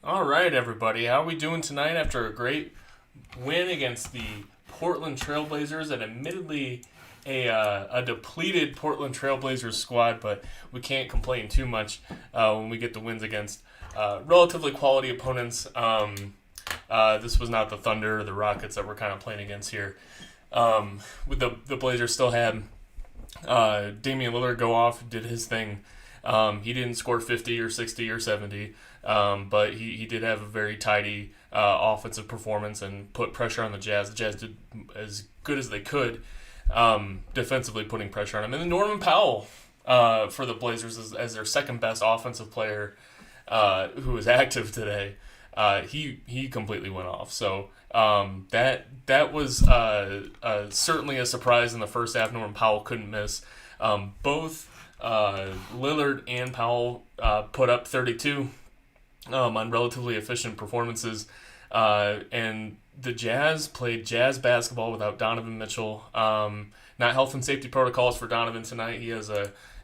All right, everybody. How are we doing tonight after a great win against the Portland Trailblazers and admittedly a depleted Portland Trailblazers squad, but we can't complain too much when we get the wins against relatively quality opponents. This was not the Thunder or the Rockets that we're kind of playing against here. With the Blazers still had Damian Lillard go off, did his thing. He didn't score 50 or 60 or 70, but he did have a very tidy offensive performance and put pressure on the Jazz. The Jazz did as good as they could defensively, putting pressure on him. And then Norman Powell for the Blazers as their second best offensive player who was active today. He completely went off. So that was certainly a surprise in the first half. Norman Powell couldn't miss. Both Lillard and Powell put up 32 on relatively efficient performances. And the Jazz played Jazz basketball without Donovan Mitchell. Not health and safety protocols for Donovan tonight. He is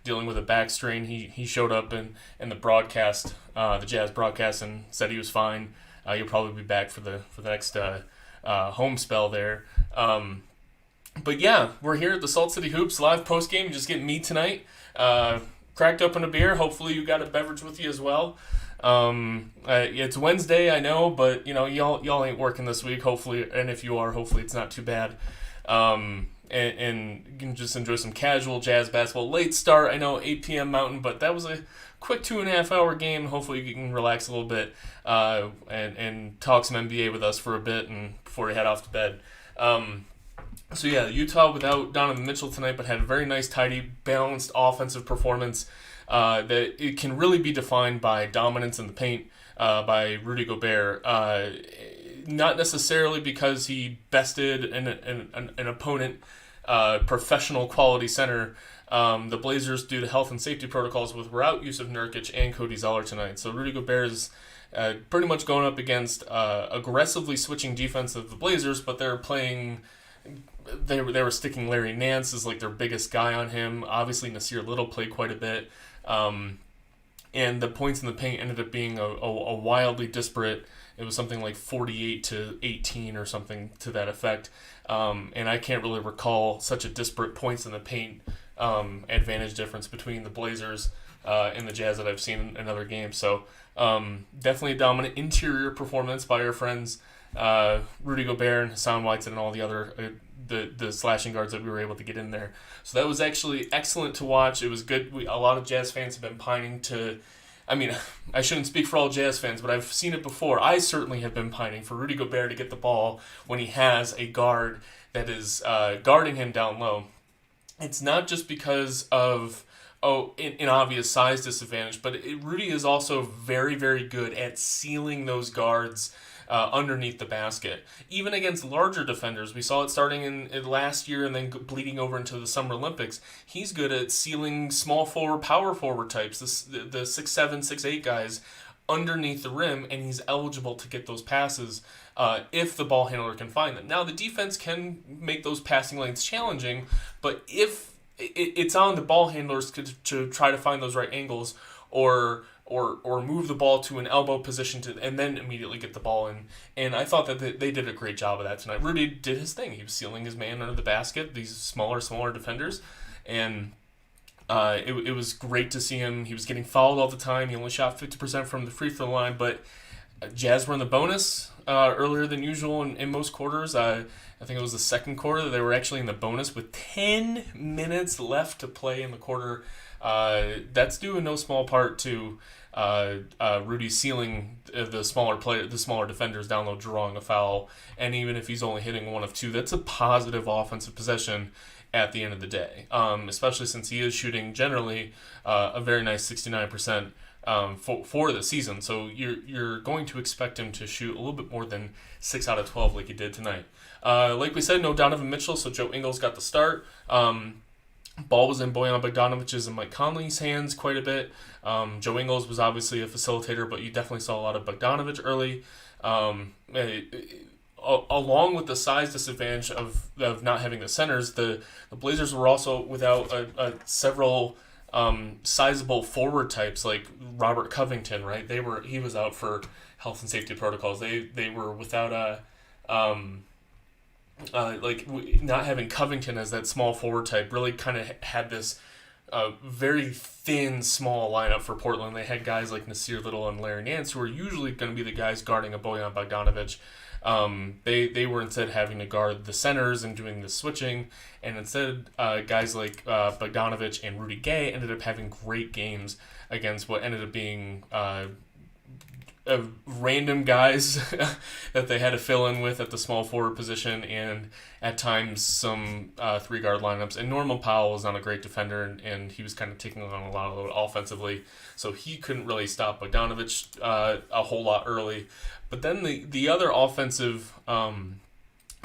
dealing with a back strain. He showed up in the broadcast, the Jazz broadcast, and said he was fine. He'll probably be back for the next home spell there. But yeah, we're here at the Salt City Hoops live post game. Just getting me tonight. Cracked open a beer. Hopefully you got a beverage with you as well. It's Wednesday, I know, but y'all ain't working this week. Hopefully, and if you are, hopefully it's not too bad. And you can just enjoy some casual Jazz basketball. Late start, I know, 8 p.m. Mountain, but that was a quick 2.5 hour game. Hopefully you can relax a little bit and talk some NBA with us for a bit and before you head off to bed. So yeah, Utah without Donovan Mitchell tonight, but had a very nice, tidy, balanced offensive performance that it can really be defined by dominance in the paint by Rudy Gobert. Not necessarily because he bested an opponent, professional quality center. The Blazers, due to health and safety protocols, without Yusuf Nurkic and Cody Zeller tonight. So Rudy Gobert is pretty much going up against aggressively switching defense of the Blazers, but they're playing. They were sticking Larry Nance as like their biggest guy on him. Obviously, Nasir Little played quite a bit. And the points in the paint ended up being a wildly disparate. It was something like 48-18 or something to that effect. And I can't really recall such a disparate points in the paint advantage difference between the Blazers and the Jazz that I've seen in other games. So definitely a dominant interior performance by our friends Rudy Gobert and Hassan Whiteside and all the other the slashing guards that we were able to get in there. So that was actually excellent to watch. It was good. A lot of Jazz fans have been pining to. I mean, I shouldn't speak for all Jazz fans, but I've seen it before. I certainly have been pining for Rudy Gobert to get the ball when he has a guard that is guarding him down low. It's not just because of an obvious size disadvantage, but Rudy is also very, very good at sealing those guards underneath the basket. Even against larger defenders, we saw it starting in last year and then bleeding over into the Summer Olympics. He's good at sealing small forward, power forward types, the 6'7", 6'8" guys underneath the rim, and he's eligible to get those passes if the ball handler can find them. Now, the defense can make those passing lanes challenging, but if it's on the ball handlers to try to find those right angles or move the ball to an elbow position and then immediately get the ball in. And I thought that they did a great job of that tonight. Rudy did his thing. He was sealing his man under the basket, these smaller defenders. And it was great to see him. He was getting fouled all the time. He only shot 50% from the free throw line. But Jazz were in the bonus earlier than usual in most quarters. I think it was the second quarter that they were actually in the bonus with 10 minutes left to play in the quarter. That's due in no small part to Rudy sealing the smaller defenders down low, drawing a foul, and even if he's only hitting one of two, that's a positive offensive possession at the end of the day. Especially since he is shooting generally a very nice 69% for the season, so you're going to expect him to shoot a little bit more than 6 out of 12 like he did tonight. Like we said, no Donovan Mitchell, so Joe Ingles got the start. Ball was in Bojan Bogdanovich's and Mike Conley's hands quite a bit. Joe Ingles was obviously a facilitator, but you definitely saw a lot of Bogdanovic early. Along with the size disadvantage of not having the centers, the Blazers were also without several sizable forward types like Robert Covington, right? He was out for health and safety protocols. They were without not having Covington as that small forward type really kind of had this very thin, small lineup for Portland. They had guys like Nasir Little and Larry Nance, who are usually going to be the guys guarding a Bojan Bogdanovic. They were instead having to guard the centers and doing the switching, and instead guys like Bogdanovic and Rudy Gay ended up having great games against what ended up being random guys that they had to fill in with at the small forward position, and at times some 3-guard lineups. And Norman Powell was not a great defender, and he was kind of taking on a lot of load offensively, so he couldn't really stop Bogdanovic a whole lot early. But then the other offensive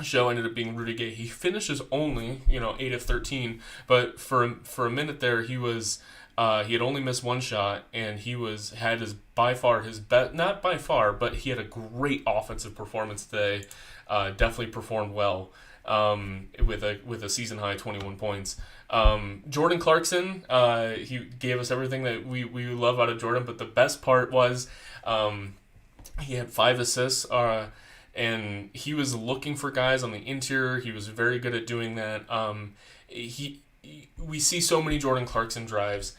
show ended up being Rudy Gay. He finishes only 8 of 13, but for a minute there he was. He had only missed one shot, and he had his by far his best, not by far, but he had a great offensive performance today. Definitely performed well with a season high 21 points. Jordan Clarkson, he gave us everything that we love out of Jordan, but the best part was he had 5 assists. And he was looking for guys on the interior. He was very good at doing that. We see so many Jordan Clarkson drives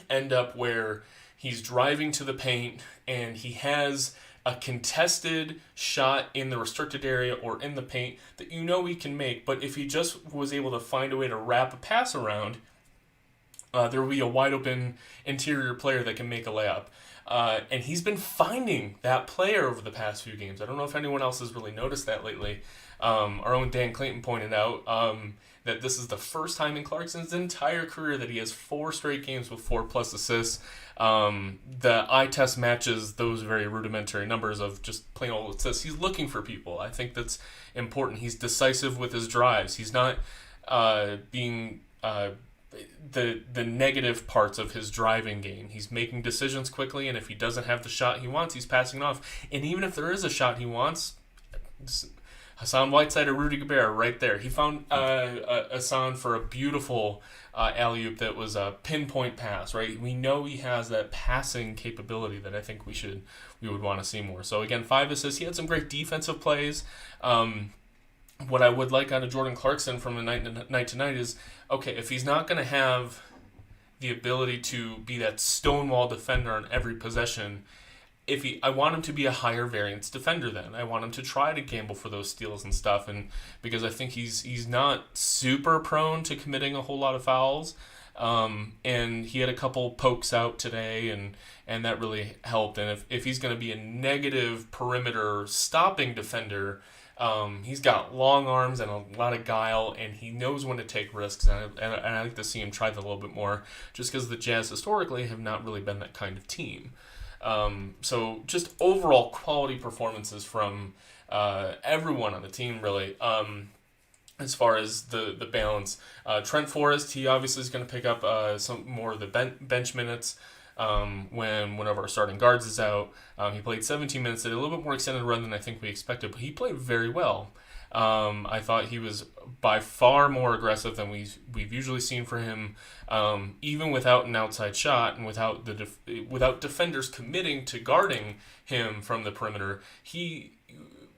end up where he's driving to the paint and he has a contested shot in the restricted area or in the paint that he can make, but if he just was able to find a way to wrap a pass around, there will be a wide open interior player that can make a layup. And he's been finding that player over the past few games. I don't know if anyone else has really noticed that lately. Our own Dan Clayton pointed out that this is the first time in Clarkson's entire career that he has 4 straight games with 4+ assists. The eye test matches those very rudimentary numbers of just plain old assists. He's looking for people. I think that's important. He's decisive with his drives. He's not being the negative parts of his driving game. He's making decisions quickly, and if he doesn't have the shot he wants, he's passing it off. And even if there is a shot he wants, Hassan Whiteside or Rudy Gobert are right there. He found Hassan for a beautiful alley-oop that was a pinpoint pass, right? We know he has that passing capability that I think we would want to see more. So again, 5 assists. He had some great defensive plays. What I would like out of Jordan Clarkson from a night to night is, okay, if he's not going to have the ability to be that stonewall defender on every possession, I want him to be a higher variance defender then. I want him to try to gamble for those steals and stuff, and because I think he's not super prone to committing a whole lot of fouls. And he had a couple pokes out today, and that really helped. And if he's going to be a negative perimeter stopping defender, he's got long arms and a lot of guile, and he knows when to take risks. And I like to see him try that a little bit more, just because the Jazz historically have not really been that kind of team. So just overall quality performances from everyone on the team, really. As far as the balance, Trent Forrest, he obviously is going to pick up some more of the bench minutes when one of our starting guards is out. He played 17 minutes, did a little bit more extended run than I think we expected, but he played very well. I thought he was by far more aggressive than we've usually seen for him, even without an outside shot and without without defenders committing to guarding him from the perimeter. He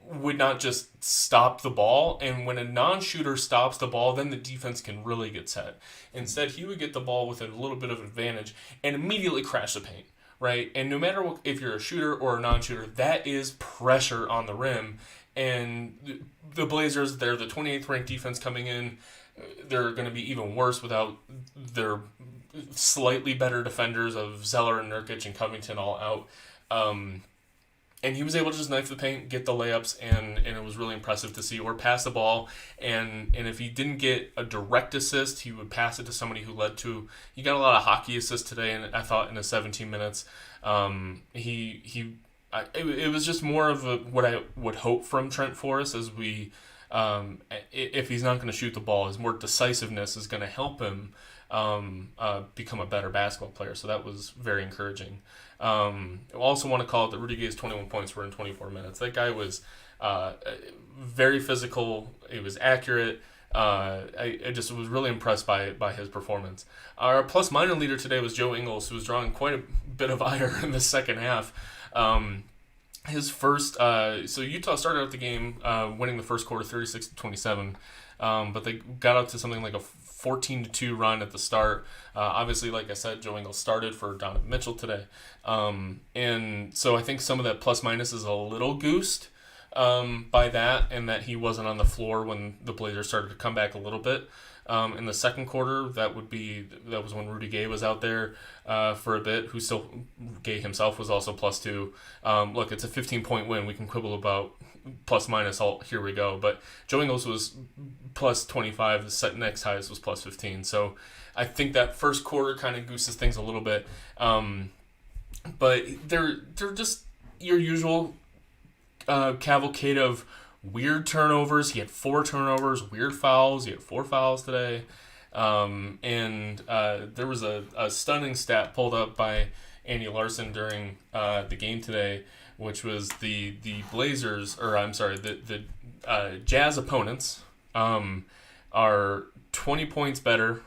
would not just stop the ball, and when a non-shooter stops the ball, then the defense can really get set. Instead, he would get the ball with a little bit of advantage and immediately crash the paint, right? And no matter if you're a shooter or a non-shooter, that is pressure on the rim. And the Blazers, they're the 28th ranked defense coming in. They're going to be even worse without their slightly better defenders of Zeller and Nurkic and Covington all out. And he was able to just knife the paint, get the layups, and it was really impressive to see. Or pass the ball, and if he didn't get a direct assist, he would pass it to somebody who led to. He got a lot of hockey assists today, and I thought in the 17 minutes, it was just more of what I would hope from Trent Forrest as we. If he's not going to shoot the ball, his more decisiveness is going to help him become a better basketball player. So that was very encouraging. I also want to call it that Rudy Gay's 21 points were in 24 minutes. That guy was very physical. He was accurate. I just was really impressed by his performance. Our plus-minus leader today was Joe Ingles, who was drawing quite a bit of ire in the second half. his first. So Utah started out the game winning the first quarter 36-27, but they got out to something like a 14-2 run at the start. Obviously, like I said, Joe Ingles started for Donovan Mitchell today, and so I think some of that plus minus is a little goosed by that, and that he wasn't on the floor when the Blazers started to come back a little bit. In the second quarter, that was when Rudy Gay was out there for a bit. Gay himself was also +2. Look, it's a 15-point win. We can quibble about plus minus. Here we go. But Joe Ingles was +25. The next highest was +15. So I think that first quarter kind of gooses things a little bit. But they're just your usual cavalcade of weird turnovers. He had 4 turnovers, weird fouls. He had 4 fouls today. And there was a stunning stat pulled up by Andy Larson during the game today, which was the Blazers, or I'm sorry, the Jazz opponents are 20 points better.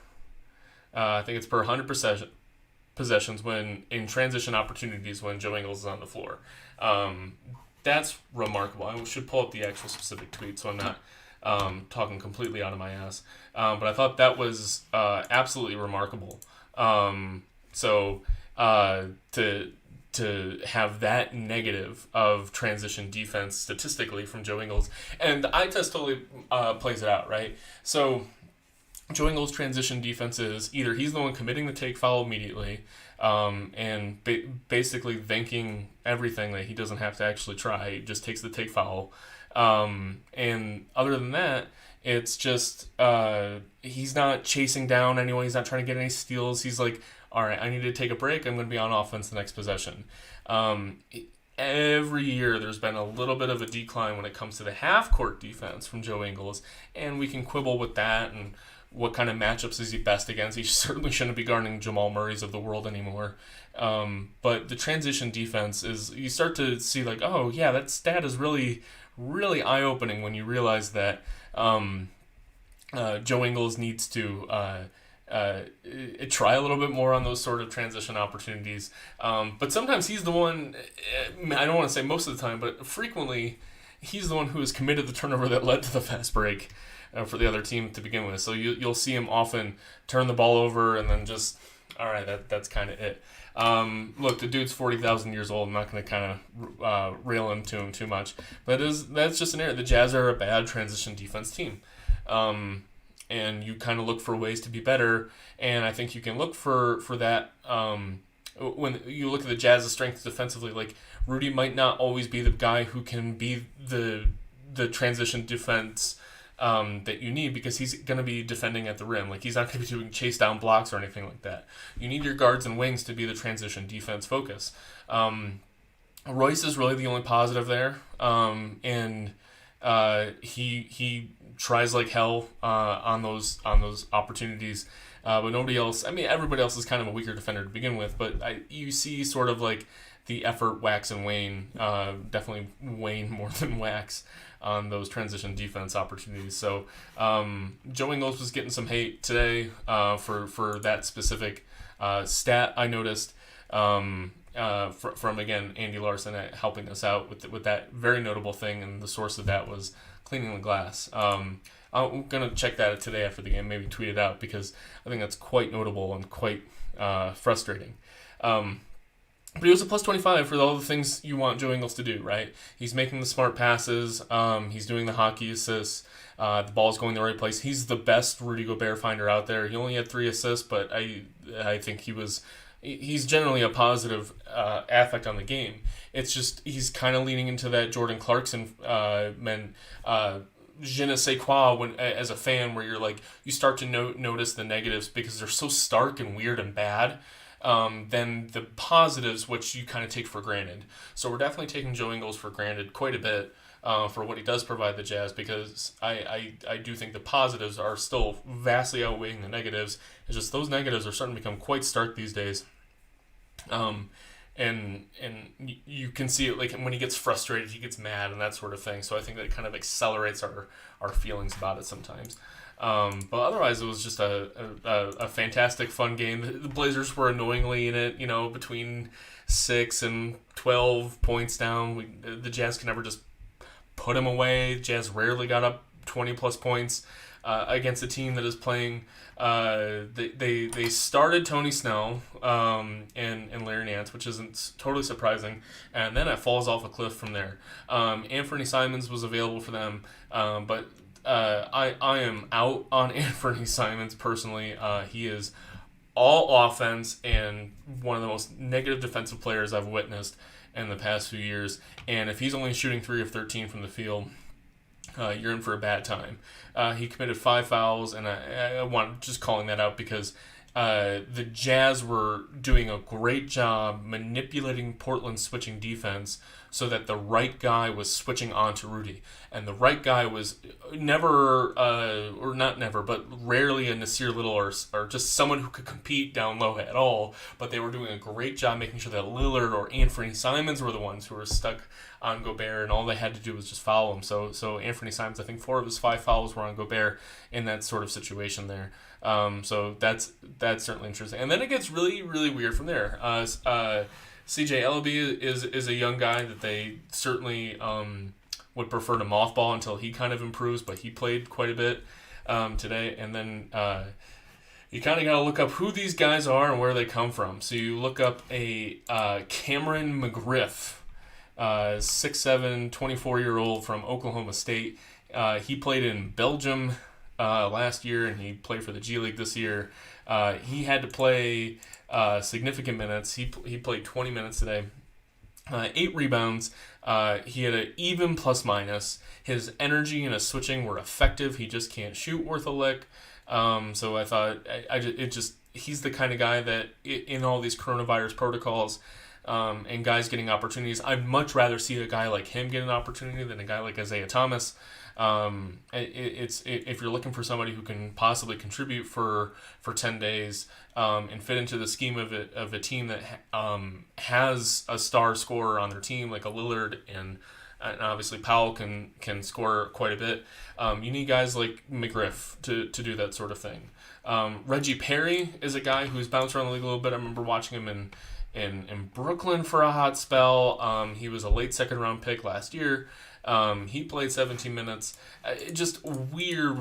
I think it's per 100 possessions when in transition opportunities when Joe Ingles is on the floor. That's remarkable. I should pull up the actual specific tweet so I'm not talking completely out of my ass. But I thought that was absolutely remarkable. So to have that negative of transition defense statistically from Joe Ingles, and the eye test totally plays it out, right? So Joe Ingles' transition defense is either he's the one committing the take foul immediately, and basically thanking everything that he doesn't have to actually try. He just takes the take foul. And other than that, it's just he's not chasing down anyone. He's not trying to get any steals. He's like, all right, I need to take a break. I'm going to be on offense the next possession. Every year there's been a little bit of a decline when it comes to the half-court defense from Joe Ingles, and we can quibble with that and what kind of matchups is he best against. He certainly shouldn't be guarding Jamal Murray's of the world anymore. But the transition defense is, you start to see like, oh yeah, that stat is really, really eye-opening when you realize that Joe Ingles needs to try a little bit more on those sort of transition opportunities. But sometimes he's the one, I don't want to say most of the time, but frequently he's the one who has committed the turnover that led to the fast break for the other team to begin with. So you'll see him often turn the ball over and then just, all right, that's kind of it. Look, the dude's 40,000 years old. I'm not going to kind of rail into him too much. But that's just an error. The Jazz are a bad transition defense team. And you kind of look for ways to be better. And I think you can look for that when you look at the Jazz's strengths defensively. Like, Rudy might not always be the guy who can be the transition defense that you need, because he's going to be defending at the rim. Like, he's not going to be doing chase down blocks or anything like that. You need your guards and wings to be the transition defense focus. Royce is really the only positive there, and he tries like hell on those opportunities, but nobody else. I mean, everybody else is kind of a weaker defender to begin with, but you see sort of like the effort wax and wane, definitely wane more than wax on those transition defense opportunities. So Joe Ingles was getting some hate today for that specific stat I noticed from again, Andy Larson helping us out with that very notable thing, and the source of that was cleaning the glass. I'm going to check that today after the game, maybe tweet it out, because I think that's quite notable and quite frustrating. But he was a plus 25 for all the things you want Joe Ingles to do, right? He's making the smart passes. He's doing the hockey assists. The ball's going the right place. He's the best Rudy Gobert finder out there. He only had 3 assists, but I think he's generally a positive affect on the game. It's just he's kind of leaning into that Jordan Clarkson je ne sais quoi as a fan, where you're like, you start to notice the negatives because they're so stark and weird and bad. Than the positives, which you kind of take for granted. So we're definitely taking Joe Ingles for granted quite a bit for what he does provide the Jazz, because I do think the positives are still vastly outweighing the negatives. It's just those negatives are starting to become quite stark these days. And you can see it, like when he gets frustrated, he gets mad and that sort of thing. So I think that kind of accelerates our feelings about it sometimes. But otherwise, it was just a fantastic, fun game. The Blazers were annoyingly in it, between 6 and 12 points down. The Jazz could never just put them away. Jazz rarely got up 20 plus points against a team that is playing. They started Tony Snell and Larry Nance, which isn't totally surprising, and then it falls off a cliff from there. Anthony Simons was available for them, but I am out on Anthony Simons personally. He is all offense and one of the most negative defensive players I've witnessed in the past few years. And if he's only shooting 3 of 13 from the field, you're in for a bad time. He committed 5 fouls, and I want just calling that out because the Jazz were doing a great job manipulating Portland's switching defense so that the right guy was switching on to Rudy. And the right guy was never, or not never, but rarely a Nasir Little or just someone who could compete down low at all. But they were doing a great job making sure that Lillard or Anthony Simons were the ones who were stuck on Gobert, and all they had to do was just foul him. So Anthony Simons, I think 4 of his 5 fouls were on Gobert in that sort of situation there. So that's certainly interesting. And then it gets really, really weird from there. CJ Ellaby is a young guy that they certainly would prefer to mothball until he kind of improves, but he played quite a bit today. And then you kind of got to look up who these guys are and where they come from. So you look up a Cameron McGriff, 6'7", 24-year-old from Oklahoma State. He played in Belgium last year, and he played for the G League this year. He had to play significant minutes. He played 20 minutes today. 8 rebounds. He had an even plus minus. His energy and his switching were effective. He just can't shoot worth a lick. So I thought he's the kind of guy that in all these coronavirus protocols and guys getting opportunities, I'd much rather see a guy like him get an opportunity than a guy like Isaiah Thomas. If you're looking for somebody who can possibly contribute for 10 days and fit into the scheme of a team that has a star scorer on their team like a Lillard and obviously Powell can score quite a bit. You need guys like McGriff to do that sort of thing. Reggie Perry is a guy who's bounced around the league a little bit. I remember watching him in Brooklyn for a hot spell. He was a late second round pick last year. He played 17 minutes. Just weird.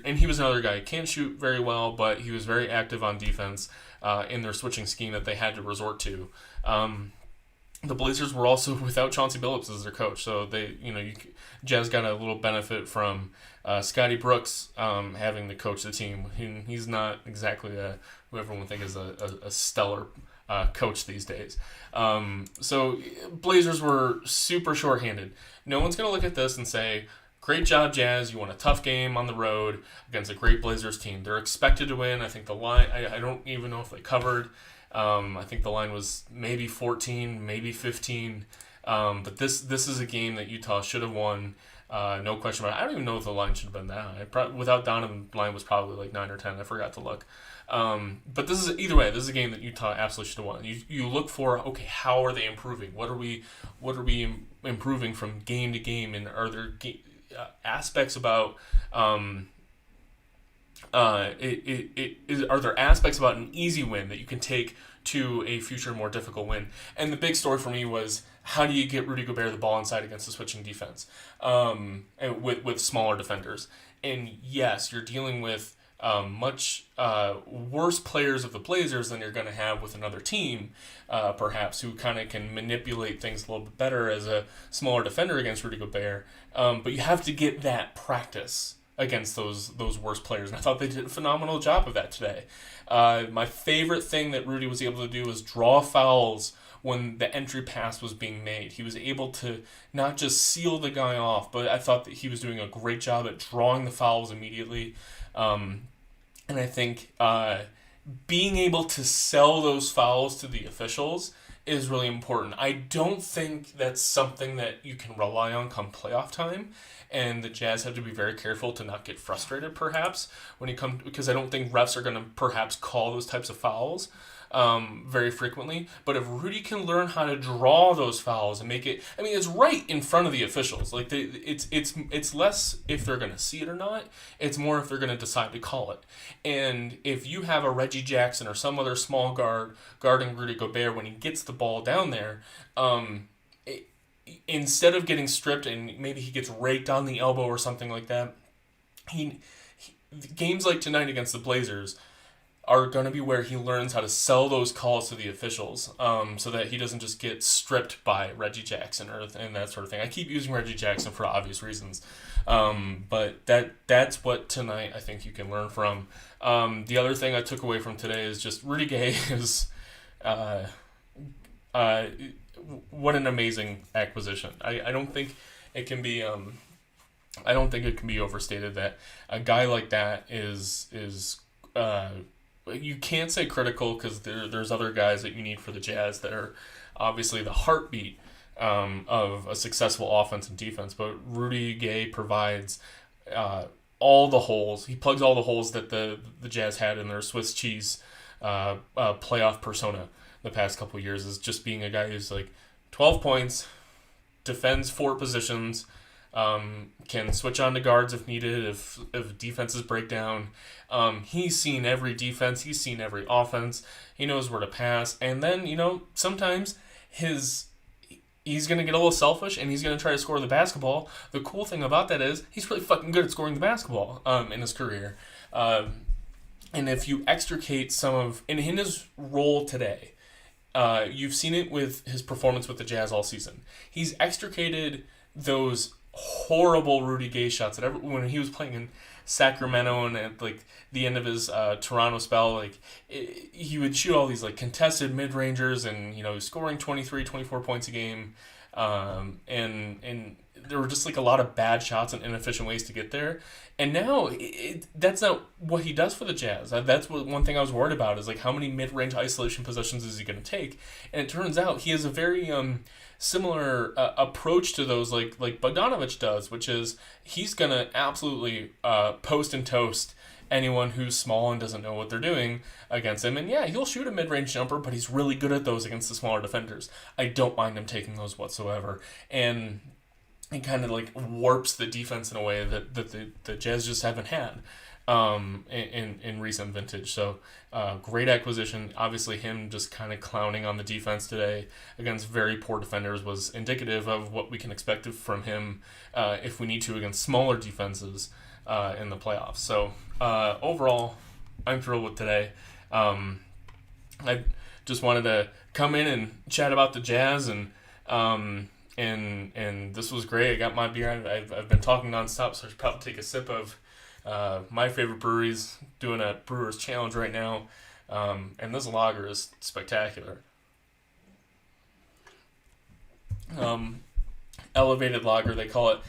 And he was another guy. Can't shoot very well, but he was very active on defense in their switching scheme that they had to resort to. The Blazers were also without Chauncey Billups as their coach, so Jazz got a little benefit from Scotty Brooks having to coach the team. He's not exactly who everyone would think is a stellar coach these days. So Blazers were super shorthanded. No one's going to look at this and say, great job, Jazz. You won a tough game on the road against a great Blazers team. They're expected to win. I think the line, I don't even know if they covered. I think the line was maybe 14, maybe 15. But this is a game that Utah should have won. No question about it. I don't even know if the line should have been that. Without Donovan, the line was probably like 9 or 10. I forgot to look. But this is either way. This is a game that Utah absolutely should have won. You look for, okay, how are they improving? What are we improving from game to game? And are there aspects about are there aspects about an easy win that you can take to a future more difficult win? And the big story for me was, how do you get Rudy Gobert the ball inside against the switching defense with smaller defenders? And yes, you're dealing with much worse players of the Blazers than you're going to have with another team, perhaps, who kind of can manipulate things a little bit better as a smaller defender against Rudy Gobert. But you have to get that practice against those worst players. And I thought they did a phenomenal job of that today. My favorite thing that Rudy was able to do was draw fouls when the entry pass was being made. He was able to not just seal the guy off, but I thought that he was doing a great job at drawing the fouls immediately. And I think being able to sell those fouls to the officials is really important. I don't think that's something that you can rely on come playoff time, and the Jazz have to be very careful to not get frustrated, perhaps, when it comes, because I don't think refs are going to perhaps call those types of fouls. very frequently. But if Rudy can learn how to draw those fouls and make it, I mean, it's right in front of the officials. Like it's less if they're going to see it or not. It's more if they're going to decide to call it. And if you have a Reggie Jackson or some other small guard guarding Rudy Gobert when he gets the ball down there, instead of getting stripped and maybe he gets raked on the elbow or something like that, games like tonight against the Blazers are going to be where he learns how to sell those calls to the officials, so that he doesn't just get stripped by Reggie Jackson and that sort of thing. I keep using Reggie Jackson for obvious reasons, but that's what tonight I think you can learn from. The other thing I took away from today is just Rudy Gay is what an amazing acquisition. I don't think it can be overstated that a guy like that is you can't say critical because there's other guys that you need for the Jazz that are obviously the heartbeat of a successful offense and defense. But Rudy Gay provides all the holes. He plugs all the holes that the Jazz had in their Swiss cheese playoff persona the past couple of years, is just being a guy who's like 12 points, defends 4 positions, can switch on to guards if needed, if defenses break down. He's seen every defense. He's seen every offense. He knows where to pass. And then, sometimes he's going to get a little selfish and he's going to try to score the basketball. The cool thing about that is he's really fucking good at scoring the basketball in his career. And if you extricate in his role today, you've seen it with his performance with the Jazz all season. He's extricated those horrible Rudy Gay shots that when he was playing in Sacramento and at like the end of his Toronto spell, he would shoot all these like contested mid-rangers and scoring 23, 24 points a game, and there were just like a lot of bad shots and inefficient ways to get there. And now that's not what he does for the Jazz. That's one thing I was worried about, is like how many mid-range isolation possessions is he going to take? And it turns out he has a very similar approach to those like Bogdanovich does, which is he's going to absolutely post and toast anyone who's small and doesn't know what they're doing against him. And yeah, he'll shoot a mid-range jumper, but he's really good at those against the smaller defenders. I don't mind him taking those whatsoever. And it kind of like warps the defense in a way that the Jazz just haven't had in recent vintage. So great acquisition. Obviously him just kind of clowning on the defense today against very poor defenders was indicative of what we can expect from him if we need to against smaller defenses in the playoffs. So overall, I'm thrilled with today. I just wanted to come in and chat about the Jazz, and this was great. I got my beer. I've been talking nonstop, so I should probably take a sip of my favorite breweries, doing a Brewers Challenge right now, and this lager is spectacular. Elevated lager, they call it.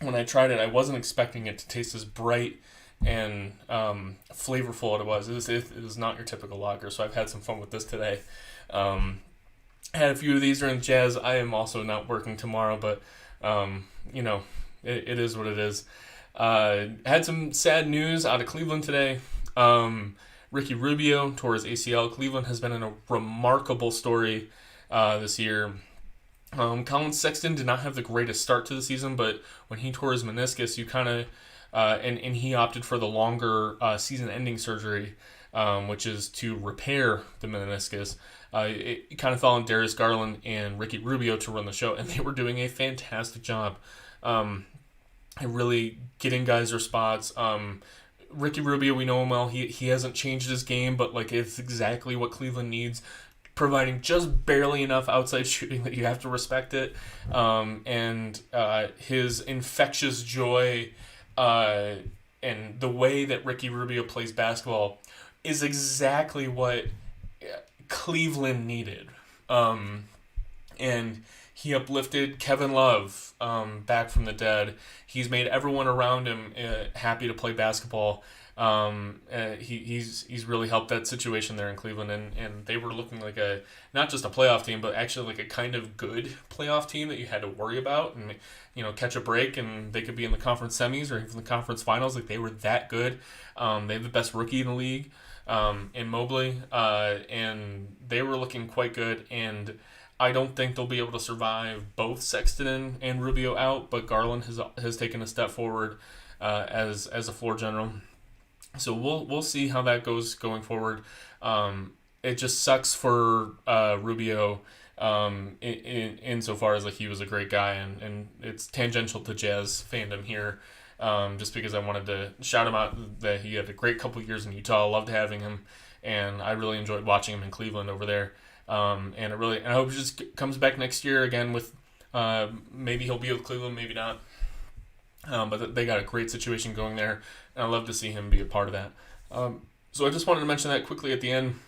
When I tried it, I wasn't expecting it to taste as bright and flavorful as it was. It was not your typical lager, so I've had some fun with this today. Had a few of these during the Jazz. I am also not working tomorrow, but it is what it is. Had some sad news out of Cleveland today. Ricky Rubio tore his ACL. Cleveland has been in a remarkable story this year. Colin Sexton did not have the greatest start to the season, but when he tore his meniscus, you kind of and he opted for the longer season-ending surgery, which is to repair the meniscus. It kind of fell on Darius Garland and Ricky Rubio to run the show, and they were doing a fantastic job. Really getting guys their spots. Ricky Rubio, we know him well. He hasn't changed his game, but like it's exactly what Cleveland needs, providing just barely enough outside shooting that you have to respect it. And his infectious joy and the way that Ricky Rubio plays basketball is exactly what Cleveland needed. And he uplifted Kevin Love back from the dead. He's made everyone around him happy to play basketball. He's really helped that situation there in Cleveland, and they were looking like not just a playoff team, but actually like a kind of good playoff team that you had to worry about and catch a break, and they could be in the conference semis or even the conference finals. Like they were that good. They have the best rookie in the league. in Mobley, and they were looking quite good. And I don't think they'll be able to survive both Sexton and Rubio out, but Garland has taken a step forward as a floor general. So we'll see how that goes going forward. It just sucks for Rubio insofar as like he was a great guy, and it's tangential to Jazz fandom here. Just because I wanted to shout him out that he had a great couple years in Utah. I loved having him, and I really enjoyed watching him in Cleveland over there. And I hope he just comes back next year again with maybe he'll be with Cleveland, maybe not. But they got a great situation going there, and I love to see him be a part of that. So I just wanted to mention that quickly at the end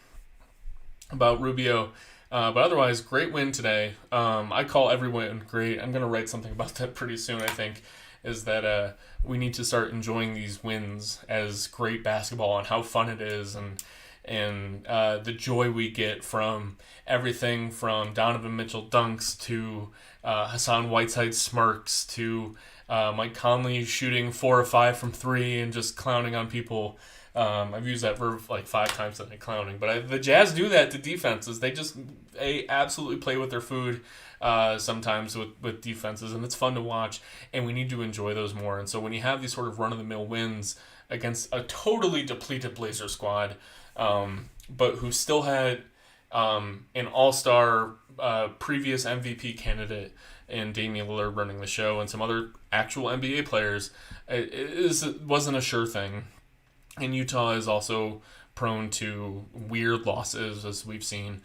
about Rubio. But otherwise, great win today. I call every win great. I'm going to write something about that pretty soon, I think, is that we need to start enjoying these wins as great basketball and how fun it is, and the joy we get from everything from Donovan Mitchell dunks to Hassan Whiteside smirks to Mike Conley shooting 4 or 5 from 3 and just clowning on people. I've used that verb like 5 times today, clowning. But the Jazz do that to defenses. They absolutely play with their food sometimes with defenses, and it's fun to watch, and we need to enjoy those more. And so when you have these sort of run-of-the-mill wins against a totally depleted Blazer squad, but who still had an all-star previous MVP candidate in Damian Lillard running the show and some other actual NBA players, it wasn't a sure thing. And Utah is also prone to weird losses, as we've seen.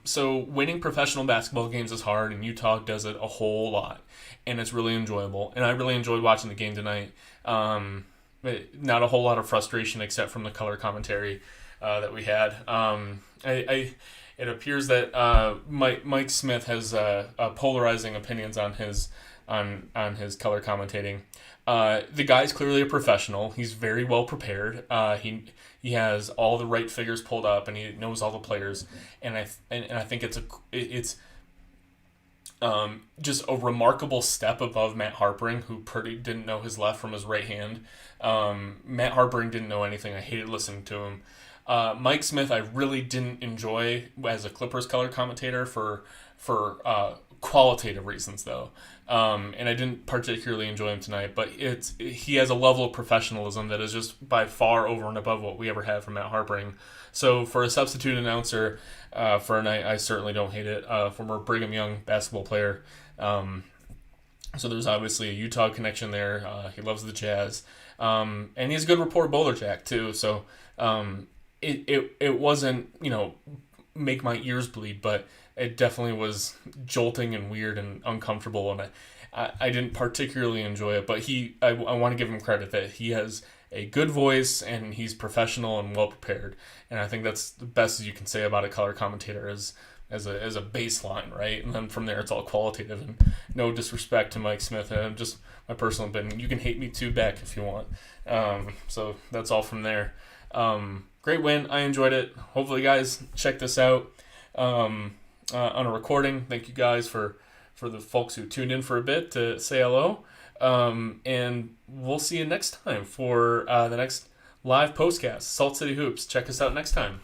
So winning professional basketball games is hard, and Utah does it a whole lot. And it's really enjoyable. And I really enjoyed watching the game tonight. Not a whole lot of frustration except from the color commentary that we had. It appears that Mike Smith has polarizing opinions on his color commentating. The guy's clearly a professional. He's very well prepared. He has all the right figures pulled up, and he knows all the players. And I think it's just a remarkable step above Matt Harpering, who pretty didn't know his left from his right hand. Matt Harpering didn't know anything. I hated listening to him. Mike Smith, I really didn't enjoy as a Clippers color commentator for qualitative reasons, though. And I didn't particularly enjoy him tonight, but he has a level of professionalism that is just by far over and above what we ever had from Matt Harpering. So for a substitute announcer for a night, I certainly don't hate it. Former Brigham Young basketball player. So there's obviously a Utah connection there. He loves the Jazz. And he has a good rapport with Bowler Jack, too. So it wasn't, make my ears bleed, but it definitely was jolting and weird and uncomfortable, and I didn't particularly enjoy it. But I want to give him credit that he has a good voice and he's professional and well prepared, and I think that's the best you can say about a color commentator as a baseline, right? And then from there it's all qualitative, and no disrespect to Mike Smith, and just my personal opinion. You can hate me too back if you want. So that's all from there. Great win. I enjoyed it. Hopefully, guys, check this out on a recording. Thank you guys for the folks who tuned in for a bit to say hello. And we'll see you next time for the next live postcast. Salt City Hoops. Check us out next time.